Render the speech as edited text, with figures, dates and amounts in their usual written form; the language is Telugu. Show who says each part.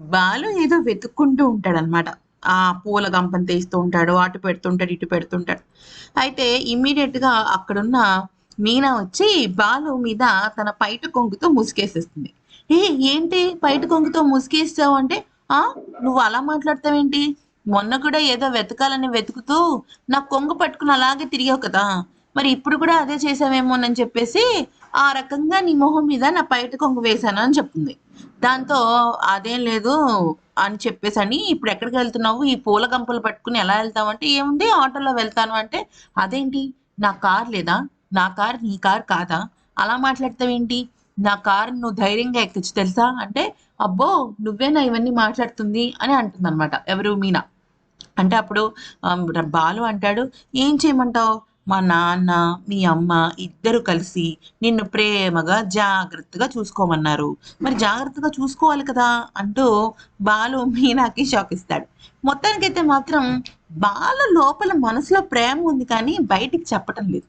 Speaker 1: బాలు ఏదో వెతుక్కుంటూ ఉంటాడనమాట. ఆ పూల గంపను తీస్తూ ఉంటాడు. అటు పెడుతుంటాడు, ఇటు పెడుతుంటాడు. అయితే ఇమ్మీడియేట్‌గా అక్కడున్న మీనా వచ్చి బాలు మీద తన పైట కొంగుతో ముసుగేసేస్తుంది. "ఏ ఏంటి పైట కొంగుతో ముసుగేసావు" అంటే, "ఆ! నువ్వు అలా మాట్లాడతావేంటి? మొన్న కూడా ఏదో వెతకాలని వెతుకుతూ నా కొంగు పట్టుకొని అలాగే తిరిగావు కదా! మరి ఇప్పుడు కూడా అదే చేసావేమోనని చెప్పేసి ఆ రకంగా నీ మొహం మీద నా పైట కొంగు వేశాను" అని చెప్తుంది. దాంతో "అదేం లేదు" అని చెప్పేసని, "ఇప్పుడెక్కడికెళ్తున్నావు? ఈ పూల గంపలు పట్టుకొని ఎలా ఎళ్తావంటే" "ఏముంది ఆటోలో వెళ్తాను" అంటే, "అదేంటి? నాకు కారు లేదా? నా కారు నీ కారు కాదా? అలా మాట్లాడతావేంటి? నా కారుని నువ్వు ధైర్యంగా ఎక్కొచ్చు తెలుసా?" అంటే, "అబ్బో! నువ్వేనా ఇవన్నీ మాట్లాడుతుంది" అని అంటుందనమాట. ఎవరు? మీనా. అంటే అప్పుడు బాలు అంటాడు, "ఏం చేయమంటావు? మా నాన్న, మీ అమ్మ ఇద్దరు కలిసి నిన్ను ప్రేమగా, జాగ్రత్తగా చూసుకోమన్నారు. మరి జాగ్రత్తగా చూసుకోవాలి కదా!" అంటూ బాలు మీనాకి షాక్ ఇస్తాడు. మొత్తానికైతే మాత్రం బాలు లోపల మనసులో ప్రేమ ఉంది కానీ బయటికి చెప్పటం లేదు.